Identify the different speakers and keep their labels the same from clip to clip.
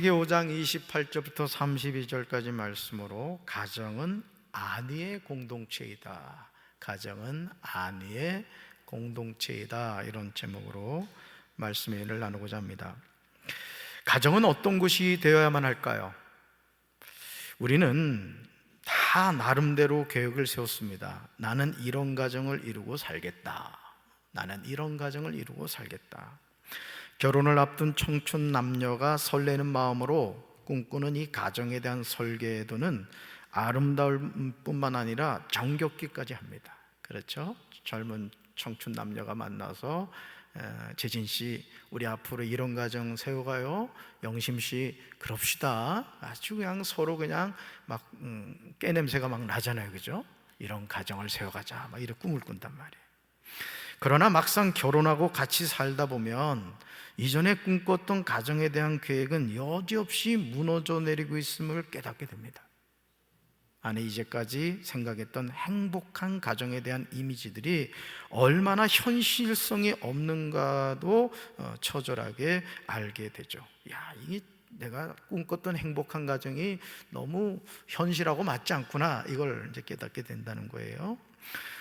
Speaker 1: 이게 5장 28절부터 32절까지 말씀으로 가정은 안위의 공동체이다. 가정은 안위의 공동체이다. 이런 제목으로 말씀을 나누고자 합니다. 가정은 어떤 곳이 되어야만 할까요? 우리는 다 나름대로 계획을 세웠습니다. 나는 이런 가정을 이루고 살겠다. 나는 이런 가정을 이루고 살겠다. 결혼을 앞둔 청춘 남녀가 설레는 마음으로 꿈꾸는 이 가정에 대한 설계도는 아름다울 뿐만 아니라 정겹기까지 합니다. 그렇죠? 젊은 청춘 남녀가 만나서 재진 씨, 우리 앞으로 이런 가정 세워가요. 영심 씨, 그럽시다. 아주 그냥 서로 그냥 막 깨냄새가 막 나잖아요, 그죠? 이런 가정을 세워가자, 막 이런 꿈을 꾼단 말이에요. 그러나 막상 결혼하고 같이 살다 보면 이전에 꿈꿨던 가정에 대한 계획은 여지없이 무너져 내리고 있음을 깨닫게 됩니다. 아니, 이제까지 생각했던 행복한 가정에 대한 이미지들이 얼마나 현실성이 없는가도 처절하게 알게 되죠. 야, 이게 내가 꿈꿨던 행복한 가정이 너무 현실하고 맞지 않구나, 이걸 이제 깨닫게 된다는 거예요.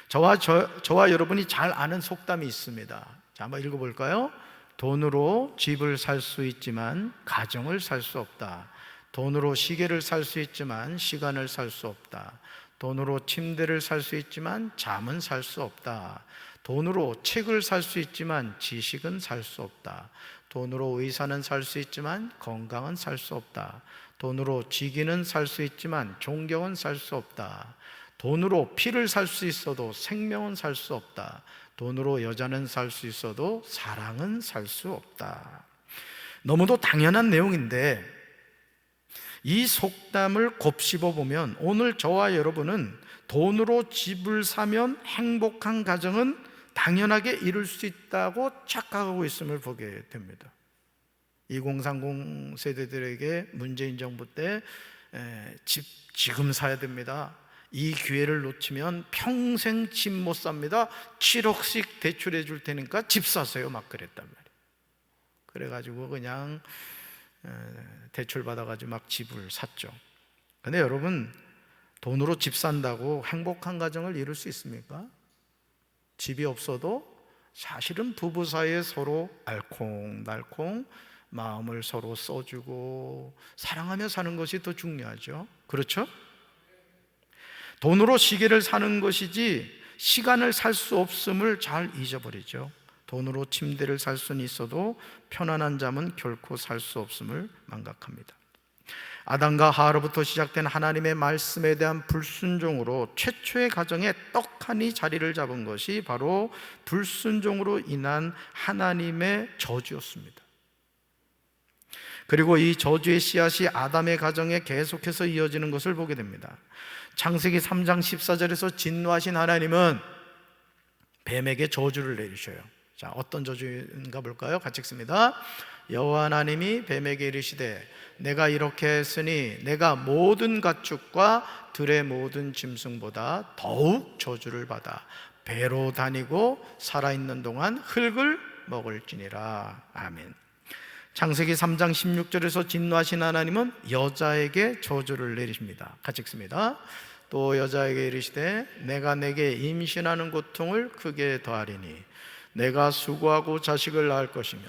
Speaker 1: 저와 여러분이 잘 아는 속담이 있습니다. 자, 한번 읽어볼까요? 돈으로 집을 살 수 있지만 가정을 살 수 없다. 돈으로 시계를 살 수 있지만 시간을 살 수 없다. 돈으로 침대를 살 수 있지만 잠은 살 수 없다. 돈으로 책을 살 수 있지만 지식은 살 수 없다. 돈으로 의사는 살 수 있지만 건강은 살 수 없다. 돈으로 직위는 살 수 있지만 존경은 살 수 없다. 돈으로 피를 살 수 있어도 생명은 살 수 없다. 돈으로 여자는 살 수 있어도 사랑은 살 수 없다. 너무도 당연한 내용인데 이 속담을 곱씹어 보면 오늘 저와 여러분은 돈으로 집을 사면 행복한 가정은 당연하게 이룰 수 있다고 착각하고 있음을 보게 됩니다. 2030 세대들에게 문재인 정부 때 집 지금 사야 됩니다. 이 기회를 놓치면 평생 집 못 삽니다. 7억씩 대출해 줄 테니까 집 사세요, 막 그랬단 말이에요. 그래가지고 그냥 대출 받아가지고 막 집을 샀죠. 근데 여러분, 돈으로 집 산다고 행복한 가정을 이룰 수 있습니까? 집이 없어도 사실은 부부 사이에 서로 알콩달콩 마음을 서로 써주고 사랑하며 사는 것이 더 중요하죠. 그렇죠? 돈으로 시계를 사는 것이지 시간을 살 수 없음을 잘 잊어버리죠. 돈으로 침대를 살 수는 있어도 편안한 잠은 결코 살 수 없음을 망각합니다. 아담과 하와로부터 시작된 하나님의 말씀에 대한 불순종으로 최초의 가정에 떡하니 자리를 잡은 것이 바로 불순종으로 인한 하나님의 저주였습니다. 그리고 이 저주의 씨앗이 아담의 가정에 계속해서 이어지는 것을 보게 됩니다. 창세기 3장 14절에서 진노하신 하나님은 뱀에게 저주를 내리셔요. 자, 어떤 저주인가 볼까요? 같이 읽습니다. 여호와 하나님이 뱀에게 이르시되 내가 이렇게 했으니 내가 모든 가축과 들의 모든 짐승보다 더욱 저주를 받아 배로 다니고 살아있는 동안 흙을 먹을지니라. 아멘. 창세기 3장 16절에서 진노하신 하나님은 여자에게 저주를 내리십니다. 같이 읽습니다. 또 여자에게 이르시되 내가 내게 임신하는 고통을 크게 더하리니 내가 수고하고 자식을 낳을 것이며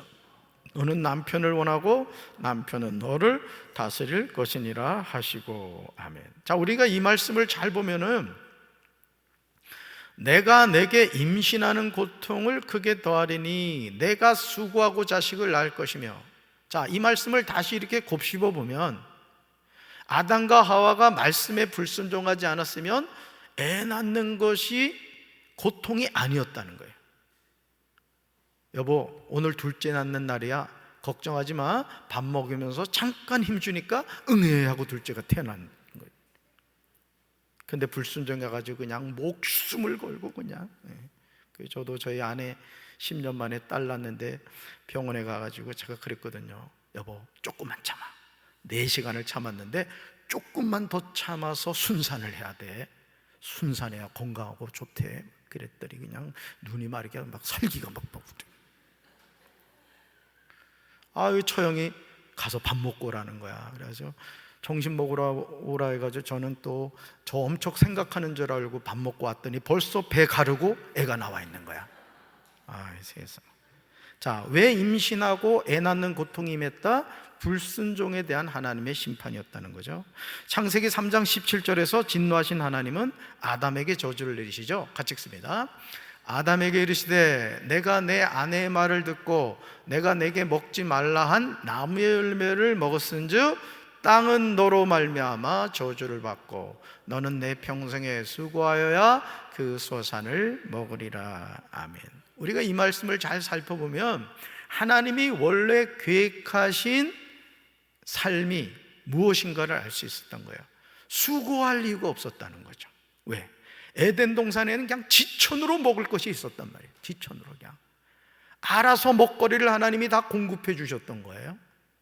Speaker 1: 너는 남편을 원하고 남편은 너를 다스릴 것이니라 하시고. 아멘. 자, 우리가 이 말씀을 잘 보면은 내가 내게 임신하는 고통을 크게 더하리니 내가 수고하고 자식을 낳을 것이며, 자, 이 말씀을 다시 이렇게 곱씹어 보면 아담과 하와가 말씀에 불순종하지 않았으면 애 낳는 것이 고통이 아니었다는 거예요. 여보, 오늘 둘째 낳는 날이야. 걱정하지 마. 밥 먹으면서 잠깐 힘주니까 응애 하고 둘째가 태어난 거예요. 근데 불순종해가지고 그냥 목숨을 걸고 그냥. 저도 저희 아내 10년 만에 딸 낳는데 병원에 가가지고 제가 그랬거든요. 여보, 조금만 참아. 4시간을 참았는데 조금만 더 참아서 순산을 해야 돼. 순산해야 건강하고 좋대. 그랬더니 그냥 눈이 마르게 막 살기가 막 아유, 처형이 가서 밥 먹고 오라는 거야. 그래서 점심 먹으러 오라 해가지고 저는 또 저 엄청 생각하는 줄 알고 밥 먹고 왔더니 벌써 배 가르고 애가 나와 있는 거야. 아, 세상. 자, 왜 임신하고 애 낳는 고통이 임했다? 불순종에 대한 하나님의 심판이었다는 거죠. 창세기 3장 17절에서 진노하신 하나님은 아담에게 저주를 내리시죠. 같이 읽습니다. 아담에게 이르시되 내가 내 아내의 말을 듣고 내가 내게 먹지 말라 한 나무의 열매를 먹었은즉 땅은 너로 말미암아 저주를 받고 너는 내 평생에 수고하여야 그 소산을 먹으리라. 아멘. 우리가 이 말씀을 잘 살펴보면 하나님이 원래 계획하신 삶이 무엇인가를 알 수 있었던 거예요. 수고할 이유가 없었다는 거죠. 왜? 에덴 동산에는 그냥 지천으로 먹을 것이 있었단 말이에요. 지천으로 그냥 알아서 먹거리를 하나님이 다 공급해 주셨던 거예요.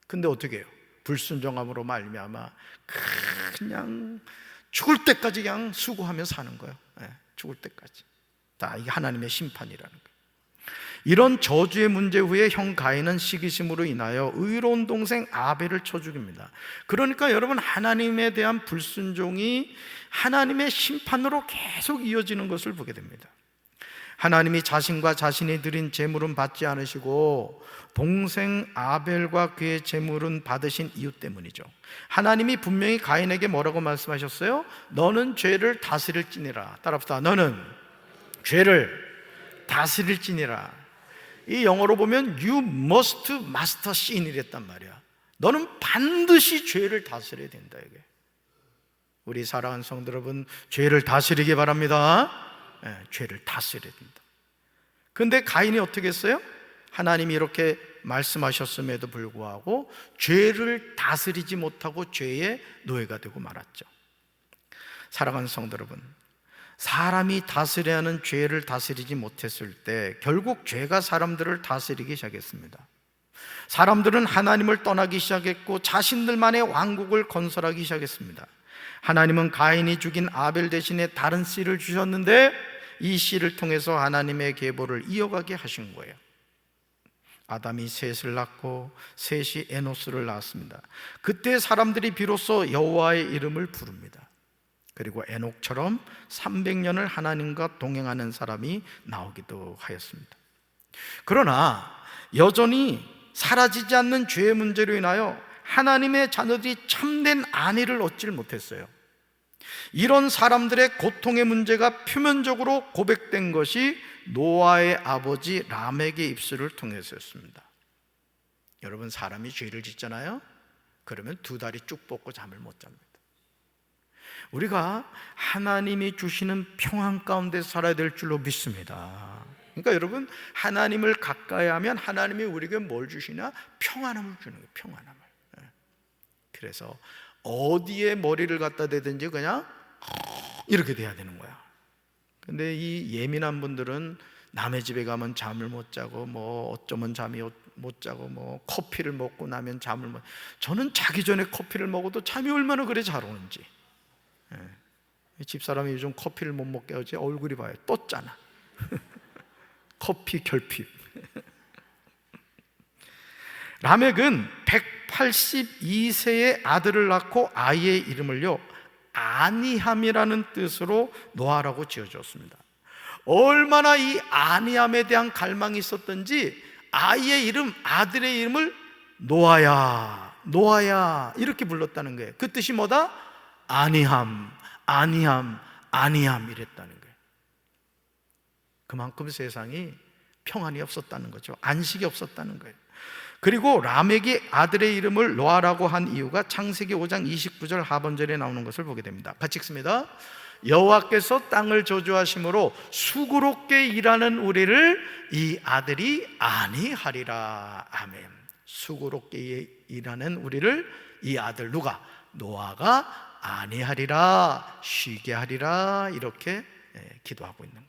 Speaker 1: 근데 어떻게 해요? 불순종함으로 말미암아 그냥 죽을 때까지 그냥 수고하며 사는 거예요. 죽을 때까지. 다 이게 하나님의 심판이라는 거예요. 이런 저주의 문제 후에 형 가인은 시기심으로 인하여 의로운 동생 아벨을 쳐 죽입니다. 그러니까 여러분, 하나님에 대한 불순종이 하나님의 심판으로 계속 이어지는 것을 보게 됩니다. 하나님이 자신과 자신이 드린 제물은 받지 않으시고 동생 아벨과 그의 제물은 받으신 이유 때문이죠. 하나님이 분명히 가인에게 뭐라고 말씀하셨어요? 너는 죄를 다스릴지니라. 따라합시다. 너는 죄를 다스릴지니라. 이 영어로 보면 You must master sin 이랬단 말이야. 너는 반드시 죄를 다스려야 된다. 이게 우리 사랑하는 성도 여러분, 죄를 다스리기 바랍니다. 죄를 다스려야 된다. 근데 가인이 어떻게 했어요? 하나님이 이렇게 말씀하셨음에도 불구하고 죄를 다스리지 못하고 죄의 노예가 되고 말았죠. 사랑하는 성도 여러분, 사람이 다스려야 하는 죄를 다스리지 못했을 때 결국 죄가 사람들을 다스리기 시작했습니다. 사람들은 하나님을 떠나기 시작했고 자신들만의 왕국을 건설하기 시작했습니다. 하나님은 가인이 죽인 아벨 대신에 다른 씨를 주셨는데 이 씨를 통해서 하나님의 계보를 이어가게 하신 거예요. 아담이 셋을 낳고 셋이 에노스를 낳았습니다. 그때 사람들이 비로소 여호와의 이름을 부릅니다. 그리고 에녹처럼 300년을 하나님과 동행하는 사람이 나오기도 하였습니다. 그러나 여전히 사라지지 않는 죄의 문제로 인하여 하나님의 자녀들이 참된 안위를 얻지를 못했어요. 이런 사람들의 고통의 문제가 표면적으로 고백된 것이 노아의 아버지 람에게 입술을 통해서였습니다. 여러분, 사람이 죄를 짓잖아요. 그러면 두 다리 쭉 뻗고 잠을 못 잡니다. 우리가 하나님이 주시는 평안 가운데 살아야 될 줄로 믿습니다. 그러니까 여러분, 하나님을 가까이 하면 하나님이 우리에게 뭘 주시냐? 평안함을 주는 거예요. 평안함을. 그래서 어디에 머리를 갖다 대든지 그냥 이렇게 돼야 되는 거야. 근데 이 예민한 분들은 남의 집에 가면 잠을 못 자고 뭐 어쩌면 잠이 못 자고 뭐 커피를 먹고 나면 잠을 못. 저는 자기 전에 커피를 먹어도 잠이 얼마나 그래 잘 오는지. 집사람이 요즘 커피를 못 먹게 하지 얼굴이 봐요. 떴잖아. 커피 결핍. 라멕은 182세의 아들을 낳고 아이의 이름을요 아니함이라는 뜻으로 노아라고 지어주었습니다. 얼마나 이 아니함에 대한 갈망이 있었던지 아이의 이름, 아들의 이름을 노아야, 노아야 이렇게 불렀다는 거예요. 그 뜻이 뭐다? 아니함, 아니함, 아니함 이랬다는 거예요. 그만큼 세상이 평안이 없었다는 거죠. 안식이 없었다는 거예요. 그리고 라멕이 아들의 이름을 노아라고 한 이유가 창세기 5장 29절 하반절에 나오는 것을 보게 됩니다. 같이 읽습니다. 여호와께서 땅을 저주하심으로 수고롭게 일하는 우리를 이 아들이 안위하리라. 아멘. 수고롭게 일하는 우리를 이 아들 누가? 노아가 안위하리라, 쉬게 하리라 이렇게 기도하고 있는 거예요.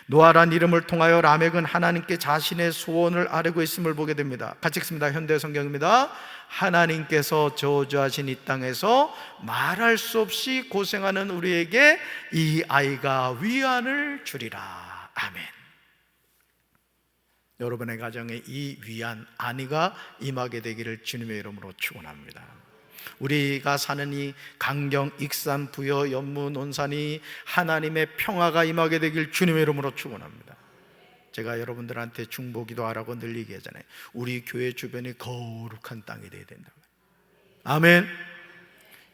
Speaker 1: 노아란 이름을 통하여 라멕은 하나님께 자신의 소원을 아뢰고 있음을 보게 됩니다. 같이 읽습니다. 현대 성경입니다. 하나님께서 저주하신 이 땅에서 말할 수 없이 고생하는 우리에게 이 아이가 위안을 주리라. 아멘. 여러분의 가정에 이 위안, 안위가 임하게 되기를 주님의 이름으로 축원합니다. 우리가 사는 이 강경, 익산, 부여, 연무, 논산이 하나님의 평화가 임하게 되길 주님의 이름으로 축원합니다. 제가 여러분들한테 중보기도 하라고 늘 얘기하잖아요. 우리 교회 주변이 거룩한 땅이 되어야 된다. 아멘.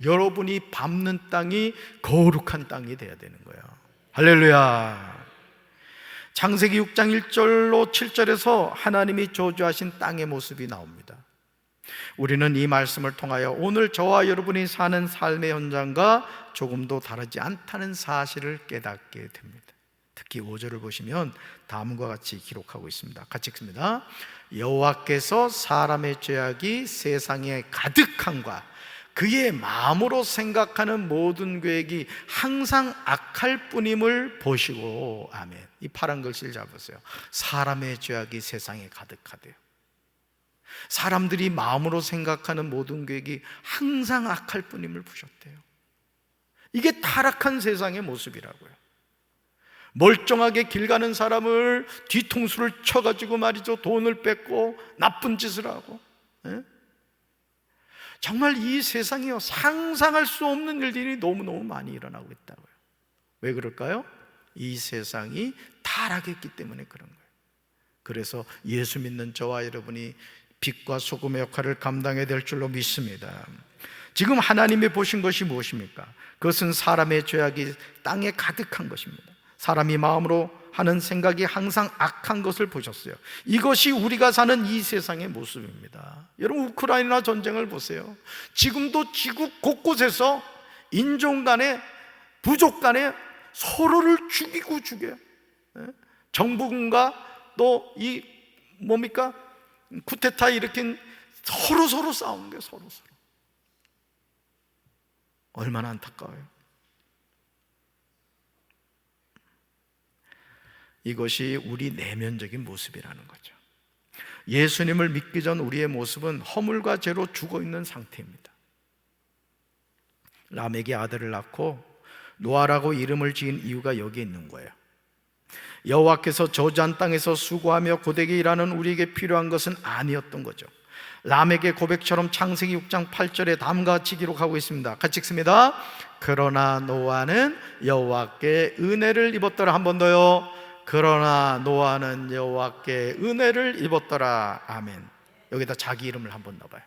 Speaker 1: 여러분이 밟는 땅이 거룩한 땅이 되어야 되는 거예요. 할렐루야. 창세기 6장 1절로 7절에서 하나님이 저주하신 땅의 모습이 나옵니다. 우리는 이 말씀을 통하여 오늘 저와 여러분이 사는 삶의 현장과 조금도 다르지 않다는 사실을 깨닫게 됩니다. 특히 5절을 보시면 다음과 같이 기록하고 있습니다. 같이 읽습니다. 여호와께서 사람의 죄악이 세상에 가득함과 그의 마음으로 생각하는 모든 계획이 항상 악할 뿐임을 보시고. 아멘. 이 파란 글씨를 잘 보세요. 사람의 죄악이 세상에 가득하대요. 사람들이 마음으로 생각하는 모든 계획이 항상 악할 뿐임을 보셨대요. 이게 타락한 세상의 모습이라고요. 멀쩡하게 길 가는 사람을 뒤통수를 쳐가지고 말이죠, 돈을 뺏고 나쁜 짓을 하고. 정말 이 세상이요, 상상할 수 없는 일들이 너무너무 많이 일어나고 있다고요. 왜 그럴까요? 이 세상이 타락했기 때문에 그런 거예요. 그래서 예수 믿는 저와 여러분이 빛과 소금의 역할을 감당해야 될 줄로 믿습니다. 지금 하나님이 보신 것이 무엇입니까? 그것은 사람의 죄악이 땅에 가득한 것입니다. 사람이 마음으로 하는 생각이 항상 악한 것을 보셨어요. 이것이 우리가 사는 이 세상의 모습입니다. 여러분, 우크라이나 전쟁을 보세요. 지금도 지구 곳곳에서 인종 간에, 부족 간에 서로를 죽이고 죽여요. 정부군과 또 이 뭡니까? 쿠데타 일으킨 서로 싸우는 게 서로. 얼마나 안타까워요. 이것이 우리 내면적인 모습이라는 거죠. 예수님을 믿기 전 우리의 모습은 허물과 죄로 죽어있는 상태입니다. 라멕이 아들을 낳고 노아라고 이름을 지은 이유가 여기에 있는 거예요. 여호와께서 저주한 땅에서 수고하며 고되게 일하는 우리에게 필요한 것은 아니었던 거죠. 라멕의 고백처럼 창세기 6장 8절에 다음과 같이 기록하고 있습니다. 같이 읽습니다. 그러나 노아는 여호와께 은혜를 입었더라. 한 번 더요. 그러나 노아는 여호와께 은혜를 입었더라. 아멘. 여기다 자기 이름을 한번 넣어봐요.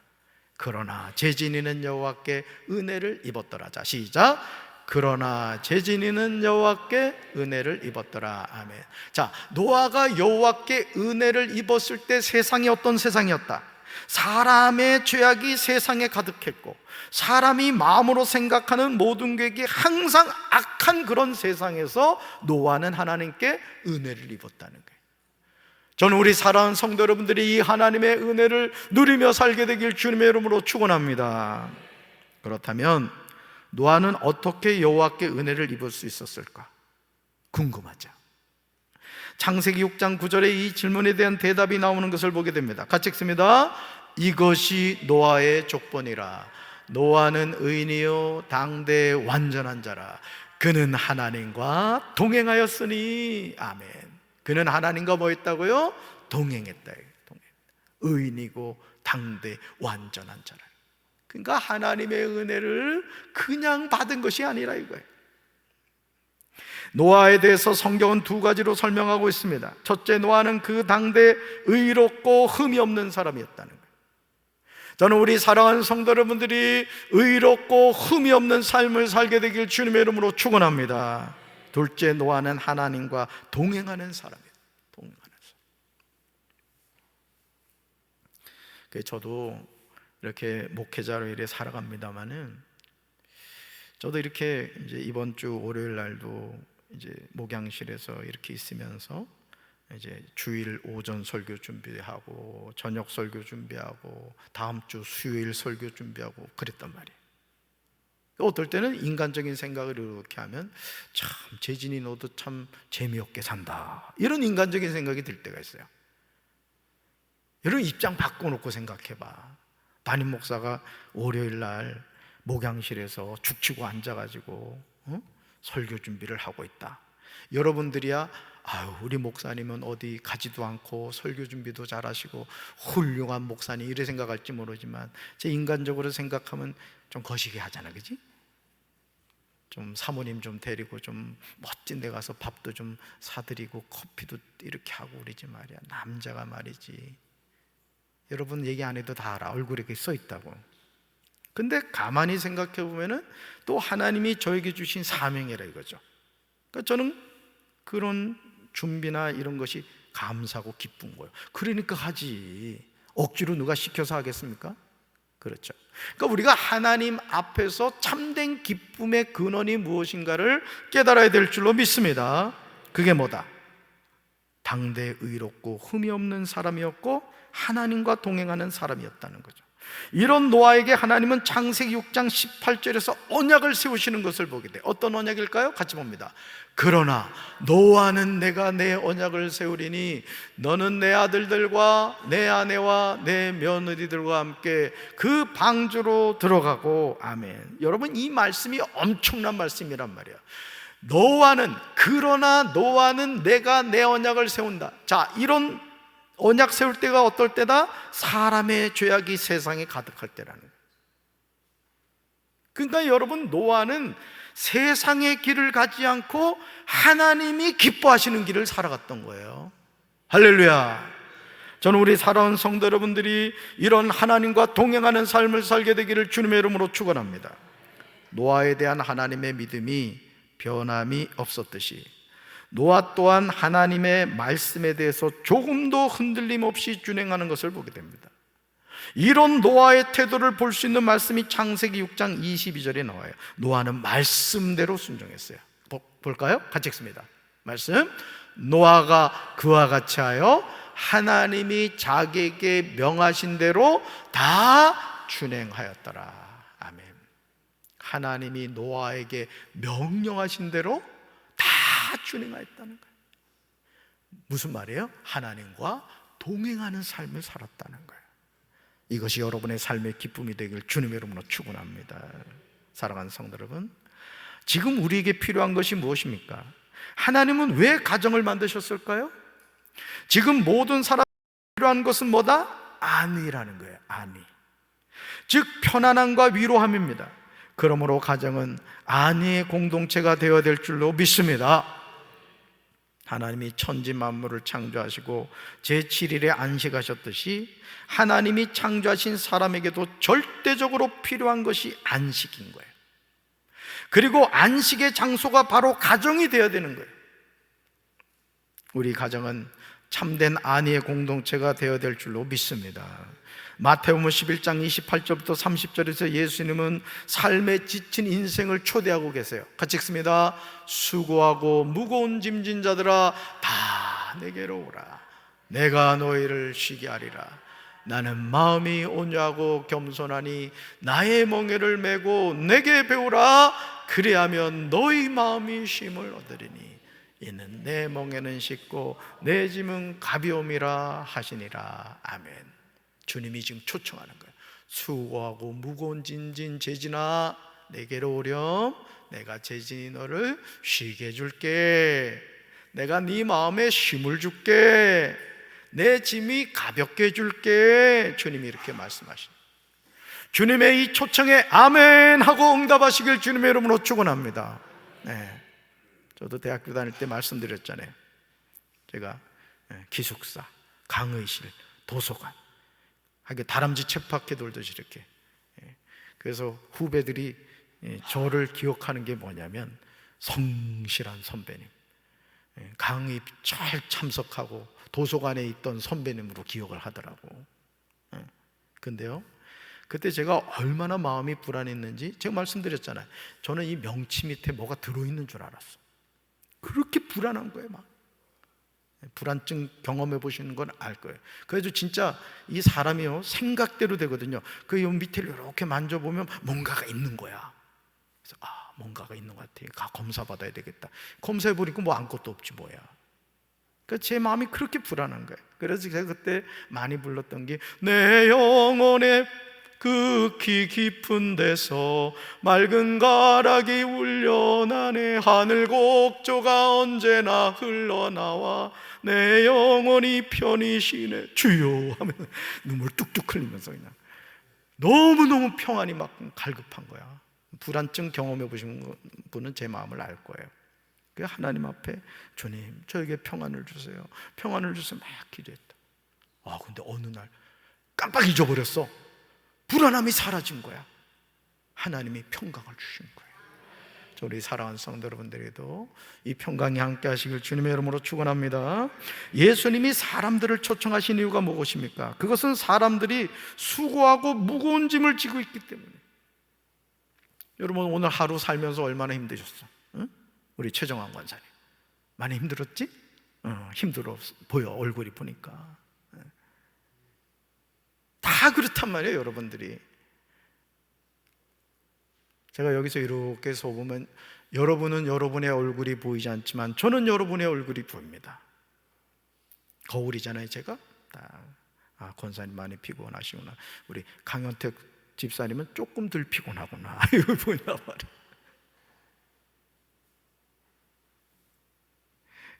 Speaker 1: 그러나 재진이는 여호와께 은혜를 입었더라. 자, 시작. 그러나 재진이는 여호와께 은혜를 입었더라. 아멘. 자, 노아가 여호와께 은혜를 입었을 때 세상이 어떤 세상이었다? 사람의 죄악이 세상에 가득했고 사람이 마음으로 생각하는 모든 계획이 항상 악한 그런 세상에서 노아는 하나님께 은혜를 입었다는 거예요. 저는 우리 사랑하는 성도 여러분들이 이 하나님의 은혜를 누리며 살게 되길 주님의 이름으로 축원합니다. 그렇다면 노아는 어떻게 여호와께 은혜를 입을 수 있었을까? 궁금하죠. 창세기 6장 9절에 이 질문에 대한 대답이 나오는 것을 보게 됩니다. 같이 읽습니다. 이것이 노아의 족본이라. 노아는 의인이요 당대 완전한 자라. 그는 하나님과 동행하였으니. 아멘. 그는 하나님과 뭐 했다고요? 동행했다. 의인이고 당대 완전한 자라. 그러니까 하나님의 은혜를 그냥 받은 것이 아니라 이거예요. 노아에 대해서 성경은 두 가지로 설명하고 있습니다. 첫째, 노아는 그 당대 의롭고 흠이 없는 사람이었다는 거예요. 저는 우리 사랑하는 성도 여러분들이 의롭고 흠이 없는 삶을 살게 되길 주님의 이름으로 축원합니다. 둘째, 노아는 하나님과 동행하는 사람이에요. 동행하는 사람. 저도 이렇게 목회자로 이래 살아갑니다만은, 저도 이렇게 이제 이번 주 월요일 날도 이제 목양실에서 이렇게 있으면서 이제 주일 오전 설교 준비하고 저녁 설교 준비하고 다음 주 수요일 설교 준비하고 그랬단 말이에요. 어떨 때는 인간적인 생각을 이렇게 하면 참 재진이 너도 참 재미없게 산다, 이런 인간적인 생각이 들 때가 있어요. 여러분 입장 바꿔놓고 생각해봐. 담임 목사가 월요일 날 목양실에서 죽치고 앉아가지고 설교 준비를 하고 있다. 여러분들이야 아유, 우리 목사님은 어디 가지도 않고 설교 준비도 잘하시고 훌륭한 목사님 이래 생각할지 모르지만, 제 인간적으로 생각하면 좀 거시기 하잖아, 그지? 좀 사모님 좀 데리고 좀 멋진 데 가서 밥도 좀 사드리고 커피도 이렇게 하고 그러지 말이야. 남자가 말이지. 여러분 얘기 안 해도 다 알아. 얼굴에 그게 써 있다고. 근데 가만히 생각해 보면은 또 하나님이 저에게 주신 사명이라 이거죠. 그러니까 저는 그런 준비나 이런 것이 감사하고 기쁜 거예요. 그러니까 하지. 억지로 누가 시켜서 하겠습니까? 그렇죠. 그러니까 우리가 하나님 앞에서 참된 기쁨의 근원이 무엇인가를 깨달아야 될 줄로 믿습니다. 그게 뭐다? 당대 의롭고 흠이 없는 사람이었고 하나님과 동행하는 사람이었다는 거죠. 이런 노아에게 하나님은 창세기 6장 18절에서 언약을 세우시는 것을 보게 돼요. 어떤 언약일까요? 같이 봅니다. 그러나 노아는 내가 내 언약을 세우리니 너는 내 아들들과 내 아내와 내 며느리들과 함께 그 방주로 들어가고. 아멘. 여러분, 이 말씀이 엄청난 말씀이란 말이에요. 그러나 노아는 내가 내 언약을 세운다. 자, 이런 언약 세울 때가 어떨 때다? 사람의 죄악이 세상에 가득할 때라는 거예요. 그러니까 여러분, 노아는 세상의 길을 가지 않고 하나님이 기뻐하시는 길을 살아갔던 거예요. 할렐루야. 저는 우리 살아온 성도 여러분들이 이런 하나님과 동행하는 삶을 살게 되기를 주님의 이름으로 축원합니다. 노아에 대한 하나님의 믿음이 변함이 없었듯이 노아 또한 하나님의 말씀에 대해서 조금도 흔들림 없이 준행하는 것을 보게 됩니다. 이런 노아의 태도를 볼 수 있는 말씀이 창세기 6장 22절에 나와요. 노아는 말씀대로 순종했어요. 볼까요? 같이 읽습니다. 말씀. 노아가 그와 같이 하여 하나님이 자기에게 명하신 대로 다 준행하였더라. 아멘. 하나님이 노아에게 명령하신 대로 다 준행하였다는 거예요. 무슨 말이에요? 하나님과 동행하는 삶을 살았다는 거예요. 이것이 여러분의 삶의 기쁨이 되길 주님의 이름으로 축원합니다. 사랑하는 성도 여러분, 지금 우리에게 필요한 것이 무엇입니까? 하나님은 왜 가정을 만드셨을까요? 지금 모든 사람이 필요한 것은 뭐다? 안위라는 거예요. 안위. 즉 편안함과 위로함입니다. 그러므로 가정은 안위의 공동체가 되어야 될 줄로 믿습니다. 하나님이 천지 만물을 창조하시고 제7일에 안식하셨듯이 하나님이 창조하신 사람에게도 절대적으로 필요한 것이 안식인 거예요. 그리고 안식의 장소가 바로 가정이 되어야 되는 거예요. 우리 가정은 참된 안위의 공동체가 되어야 될 줄로 믿습니다. 마태복음 11장 28절부터 30절에서 예수님은 삶에 지친 인생을 초대하고 계세요. 같이 읽습니다. 수고하고 무거운 짐진 자들아 다 내게로 오라. 내가 너희를 쉬게 하리라. 나는 마음이 온유하고 겸손하니 나의 멍에를 메고 내게 배우라. 그리하면 너희 마음이 쉼을 얻으리니 이는 내 멍에는 쉽고 내 짐은 가벼움이라 하시니라. 아멘. 주님이 지금 초청하는 거예요. 수고하고 무거운 짐진 재진아 내게로 오렴. 내가 재진이 너를 쉬게 해줄게. 내가 네 마음에 쉼을 줄게. 내 짐이 가볍게 해줄게. 주님이 이렇게 말씀하십니다. 주님의 이 초청에 아멘 하고 응답하시길 주님의 이름으로 축원합니다. 네. 저도 대학교 다닐 때 말씀드렸잖아요. 제가 기숙사, 강의실, 도서관 하게 다람쥐 쳇바퀴 돌듯이 이렇게. 그래서 후배들이 저를 기억하는 게 뭐냐면 성실한 선배님, 강의 잘 참석하고 도서관에 있던 선배님으로 기억을 하더라고. 근데요, 그때 제가 얼마나 마음이 불안했는지 제가 말씀드렸잖아요. 저는 이 명치 밑에 뭐가 들어있는 줄 알았어. 그렇게 불안한 거예요. 막 불안증 경험해 보시는 건 알 거예요. 그래서 진짜 이 사람이요 생각대로 되거든요. 그 밑에를 이렇게 만져보면 뭔가가 있는 거야. 그래서 뭔가가 있는 것 같아. 검사 받아야 되겠다. 검사해 보니까 뭐 아무것도 없지 뭐야. 그러니까 제 마음이 그렇게 불안한 거예요. 그래서 제가 그때 많이 불렀던 게 내 영혼의 극히 깊은 데서 맑은 가락이 울려나네. 하늘 곡조가 언제나 흘러나와 내 영혼이 편히 쉬네. 주여 하면 눈물 뚝뚝 흘리면서 그냥 너무너무 평안이 막 갈급한 거야. 불안증 경험해 보신 분은 제 마음을 알 거예요. 하나님 앞에 주님 저에게 평안을 주세요, 평안을 주세요 막 기도했다. 근데 어느 날 깜빡 잊어버렸어. 불안함이 사라진 거야. 하나님이 평강을 주신 거예요. 우리 사랑하는 성도 여러분들에게도 이 평강이 함께 하시길 주님의 이름으로 축원합니다. 예수님이 사람들을 초청하신 이유가 무엇입니까? 그것은 사람들이 수고하고 무거운 짐을 지고 있기 때문에. 여러분 오늘 하루 살면서 얼마나 힘드셨어? 응? 우리 최정환 권사님 많이 힘들었지? 힘들어 보여, 얼굴이 보니까. 다 그렇단 말이에요. 여러분들이, 제가 여기서 이렇게 서보면 여러분은 여러분의 얼굴이 보이지 않지만 저는 여러분의 얼굴이 보입니다. 거울이잖아요. 제가 권사님 많이 피곤하시구나. 우리 강현택 집사님은 조금 덜 피곤하구나. 이거 보나 말이에요.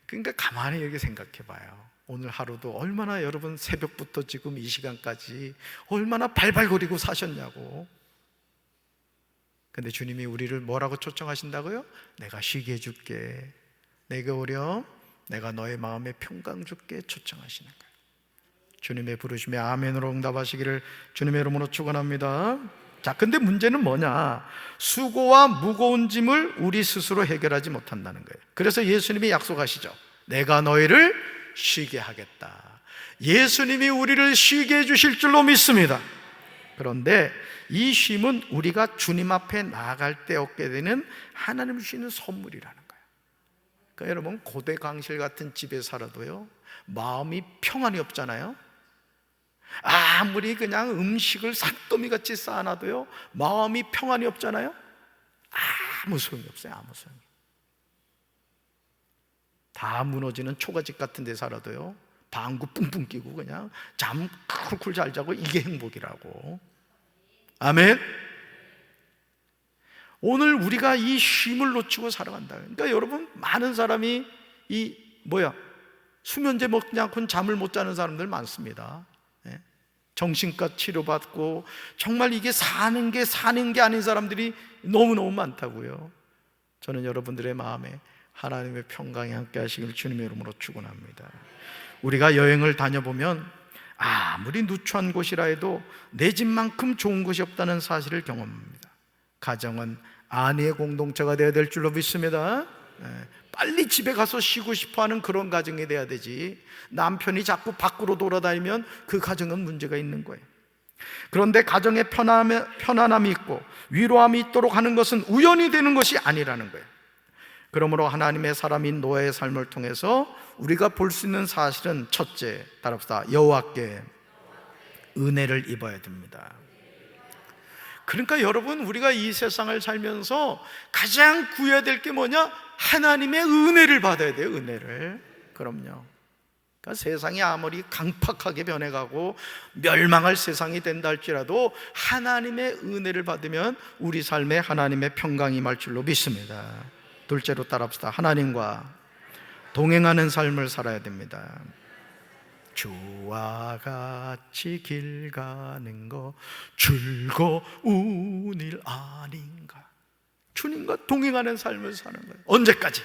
Speaker 1: 그러니까 가만히 이렇게 생각해 봐요. 오늘 하루도 얼마나 여러분 새벽부터 지금 이 시간까지 얼마나 발발거리고 사셨냐고. 근데 주님이 우리를 뭐라고 초청하신다고요? 내가 쉬게 해줄게, 내게 오렴, 내가 너의 마음에 평강 줄게 초청하시는 거예요. 주님의 부르심에 아멘으로 응답하시기를 주님의 이름으로 축원합니다. 자, 근데 문제는 뭐냐? 수고와 무거운 짐을 우리 스스로 해결하지 못한다는 거예요. 그래서 예수님이 약속하시죠. 내가 너희를 쉬게 하겠다. 예수님이 우리를 쉬게 해주실 줄로 믿습니다. 그런데 이 쉼은 우리가 주님 앞에 나아갈 때 얻게 되는 하나님 주시는 선물이라는 거예요. 그러니까 여러분 고대 강실 같은 집에 살아도요 마음이 평안이 없잖아요. 아무리 그냥 음식을 산더미같이 쌓아놔도요 마음이 평안이 없잖아요. 아무 소용이 없어요. 아무 소용이. 다 무너지는 초가집 같은 데 살아도요 방구 뿡뿡 끼고 그냥 잠 쿨쿨 잘 자고 이게 행복이라고. 아멘. 오늘 우리가 이 쉼을 놓치고 살아간다. 그러니까 여러분 많은 사람이 수면제 먹지 않고는 잠을 못 자는 사람들 많습니다. 정신과 치료받고 정말 이게 사는 게 아닌 사람들이 너무너무 많다고요. 저는 여러분들의 마음에 하나님의 평강이 함께 하시길 주님의 이름으로 축원합니다. 우리가 여행을 다녀보면 아무리 누추한 곳이라 해도 내 집만큼 좋은 곳이 없다는 사실을 경험합니다. 가정은 아내의 공동체가 되어야 될 줄로 믿습니다. 빨리 집에 가서 쉬고 싶어하는 그런 가정이 돼야 되지, 남편이 자꾸 밖으로 돌아다니면 그 가정은 문제가 있는 거예요. 그런데 가정에 편안함이 있고 위로함이 있도록 하는 것은 우연히 되는 것이 아니라는 거예요. 그러므로 하나님의 사람인 노아의 삶을 통해서 우리가 볼 수 있는 사실은 첫째, 따라합시다. 여호와께 은혜를 입어야 됩니다. 그러니까 여러분 우리가 이 세상을 살면서 가장 구해야 될 게 뭐냐? 하나님의 은혜를 받아야 돼요. 은혜를. 그럼요. 그러니까 세상이 아무리 강팍하게 변해가고 멸망할 세상이 된다 할지라도 하나님의 은혜를 받으면 우리 삶에 하나님의 평강이 임할 줄로 믿습니다. 둘째로 따라합시다. 하나님과 동행하는 삶을 살아야 됩니다. 주와 같이 길 가는 거 즐거운 일 아닌가. 주님과 동행하는 삶을 사는 거예요. 언제까지?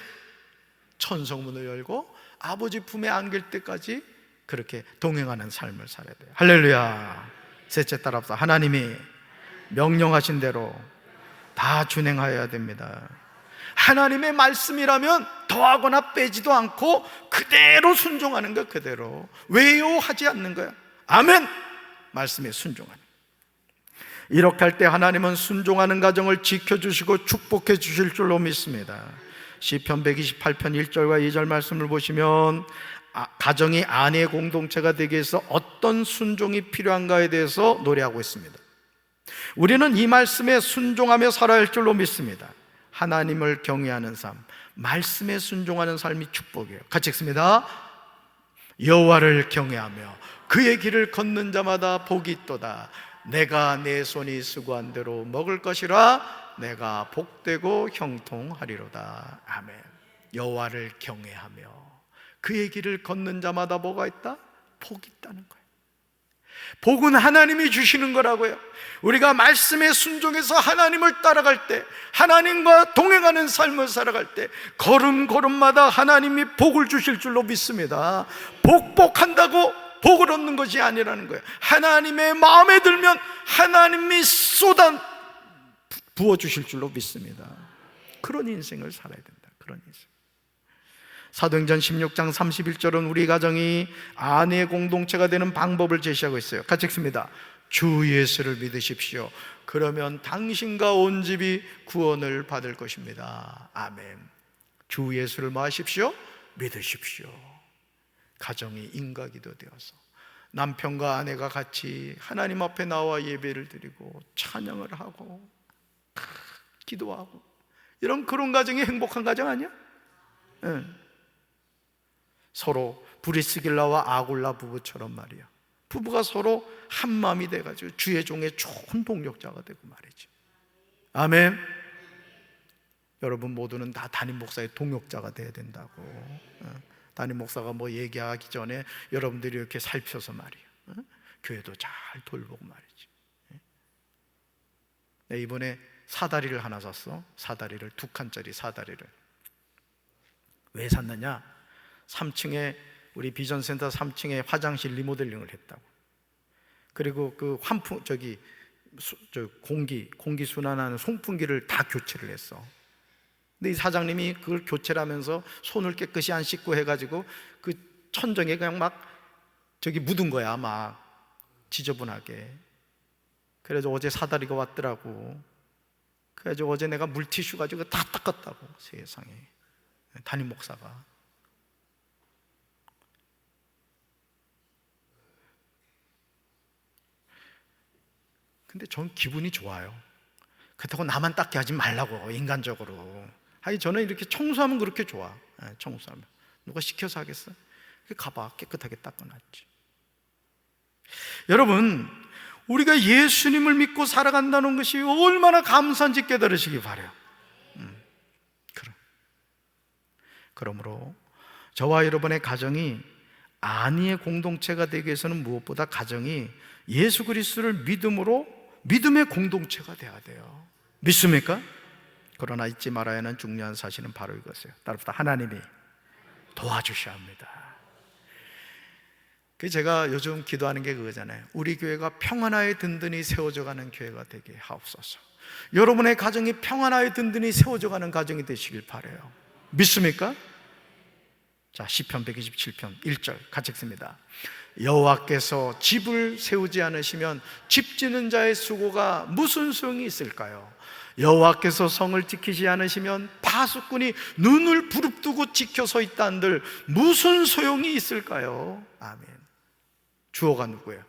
Speaker 1: 천성문을 열고 아버지 품에 안길 때까지 그렇게 동행하는 삶을 살아야 돼요. 할렐루야. 셋째 따라합시다. 하나님이 명령하신 대로 다 준행하여야 됩니다. 하나님의 말씀이라면 더하거나 빼지도 않고 그대로 순종하는 거예요. 그대로 외요하지 않는 거예요. 아멘. 말씀에 순종하는. 이렇게 할 때 하나님은 순종하는 가정을 지켜주시고 축복해 주실 줄로 믿습니다. 시편 128편 1절과 2절 말씀을 보시면 가정이 아내의 공동체가 되기 위해서 어떤 순종이 필요한가에 대해서 노래하고 있습니다. 우리는 이 말씀에 순종하며 살아야 할 줄로 믿습니다. 하나님을 경외하는 삶, 말씀에 순종하는 삶이 축복이에요. 같이 읽습니다. 여호와를 경외하며 그의 길을 걷는 자마다 복이 있도다. 내가 내 손이 수고한 대로 먹을 것이라 내가 복되고 형통하리로다. 아멘. 여호와를 경외하며 그의 길을 걷는 자마다 뭐가 있다? 복이 있다는 거예요. 복은 하나님이 주시는 거라고요. 우리가 말씀에 순종해서 하나님을 따라갈 때, 하나님과 동행하는 삶을 살아갈 때 걸음걸음마다 하나님이 복을 주실 줄로 믿습니다. 복한다고 복을 얻는 것이 아니라는 거예요. 하나님의 마음에 들면 하나님이 쏟아 부어주실 줄로 믿습니다. 그런 인생을 살아야 된다. 그런 인생. 사도행전 16장 31절은 우리 가정이 아내의 공동체가 되는 방법을 제시하고 있어요. 같이 읽습니다. 주 예수를 믿으십시오. 그러면 당신과 온 집이 구원을 받을 것입니다. 아멘. 주 예수를 뭐 하십시오? 믿으십시오. 가정이 인과기도 되어서 남편과 아내가 같이 하나님 앞에 나와 예배를 드리고 찬양을 하고 기도하고, 이런 그런 가정이 행복한 가정 아니야? 응. 서로 브리스길라와 아굴라 부부처럼 말이야. 부부가 서로 한 마음이 돼가지고 주의 종의 좋은 동력자가 되고 말이지. 아멘. 여러분 모두는 다 담임 목사의 동역자가 돼야 된다고. 담임 목사가 뭐 얘기하기 전에 여러분들이 이렇게 살펴서 말이야. 교회도 잘 돌보고 말이지. 내 이번에 사다리를 하나 샀어. 사다리를 2칸짜리 사다리를. 왜 샀느냐? 3층에 우리 비전센터 3층에 화장실 리모델링을 했다고. 그리고 그 환풍 공기 순환하는 송풍기를 다 교체를 했어. 근데 이 사장님이 그걸 교체를 하면서 손을 깨끗이 안 씻고 해가지고 그 천정에 그냥 막 묻은 거야. 막 지저분하게. 그래서 어제 사다리가 왔더라고. 그래서 어제 내가 물티슈 가지고 다 닦았다고. 세상에. 담임 목사가. 근데 전 기분이 좋아요. 그렇다고 나만 닦게 하지 말라고, 인간적으로. 아니, 저는 이렇게 청소하면 그렇게 좋아. 청소하면. 누가 시켜서 하겠어? 가봐, 깨끗하게 닦아놨지. 여러분, 우리가 예수님을 믿고 살아간다는 것이 얼마나 감사한지 깨달으시기 바라요. 그러므로 저와 여러분의 가정이 안위의 공동체가 되기 위해서는 무엇보다 가정이 예수 그리스도를 믿음의 공동체가 돼야 돼요. 믿습니까? 그러나 잊지 말아야 하는 중요한 사실은 바로 이것이에요. 따라서 하나님이 도와주셔야 합니다. 제가 요즘 기도하는 게 그거잖아요. 우리 교회가 평안하에 든든히 세워져가는 교회가 되게 하옵소서. 여러분의 가정이 평안하에 든든히 세워져가는 가정이 되시길 바라요. 믿습니까? 자, 시편 127편 1절 같이 읽습니다. 여호와께서 집을 세우지 않으시면 집 짓는 자의 수고가 무슨 소용이 있을까요? 여호와께서 성을 지키지 않으시면 파수꾼이 눈을 부릅뜨고 지켜서 있다는들 무슨 소용이 있을까요? 아멘. 주어가 누구예요?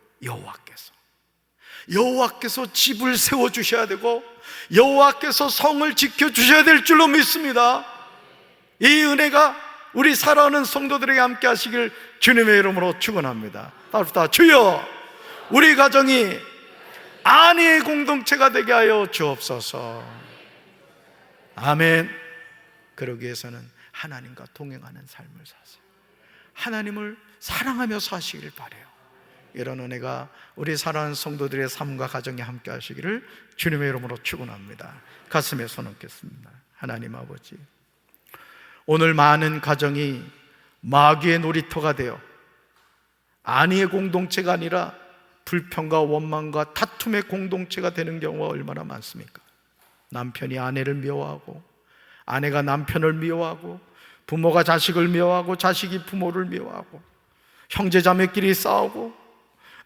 Speaker 1: 여호와께서 집을 세워주셔야 되고 여호와께서 성을 지켜주셔야 될 줄로 믿습니다. 이 은혜가 우리 살아오는 성도들에게 함께 하시길 주님의 이름으로 축원합니다. 따뜻하 주여, 우리 가정이 안위의 공동체가 되게 하여 주옵소서. 아멘. 그러기 위해서는 하나님과 동행하는 삶을 사세요. 하나님을 사랑하며 사시길 바라요. 이런 은혜가 우리 사랑하는 성도들의 삶과 가정에 함께 하시기를 주님의 이름으로 축원합니다. 가슴에 손 얹겠습니다. 하나님 아버지, 오늘 많은 가정이 마귀의 놀이터가 되어 안위의 공동체가 아니라 불평과 원망과 다툼의 공동체가 되는 경우가 얼마나 많습니까? 남편이 아내를 미워하고 아내가 남편을 미워하고 부모가 자식을 미워하고 자식이 부모를 미워하고 형제자매끼리 싸우고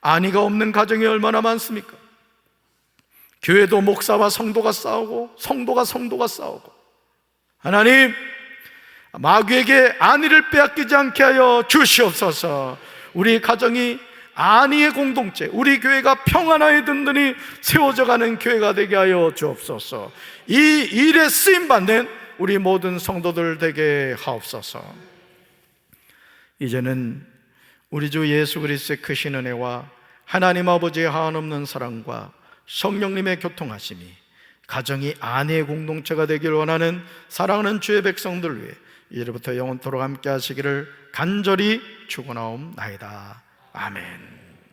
Speaker 1: 안위가 없는 가정이 얼마나 많습니까? 교회도 목사와 성도가 싸우고 성도가 싸우고. 하나님, 마귀에게 안위를 빼앗기지 않게 하여 주시옵소서. 우리 가정이 안위의 공동체, 우리 교회가 평안하에 든든히 세워져가는 교회가 되게 하여 주옵소서. 이 일에 쓰임받는 우리 모든 성도들 되게 하옵소서. 이제는 우리 주 예수 그리스도의 크신 은혜와 하나님 아버지의 한없는 사랑과 성령님의 교통하심이 가정이 아내의 공동체가 되길 원하는 사랑하는 주의 백성들 위해 이제부터 영원토록 함께 하시기를 간절히 축원하옵나이다. 아멘.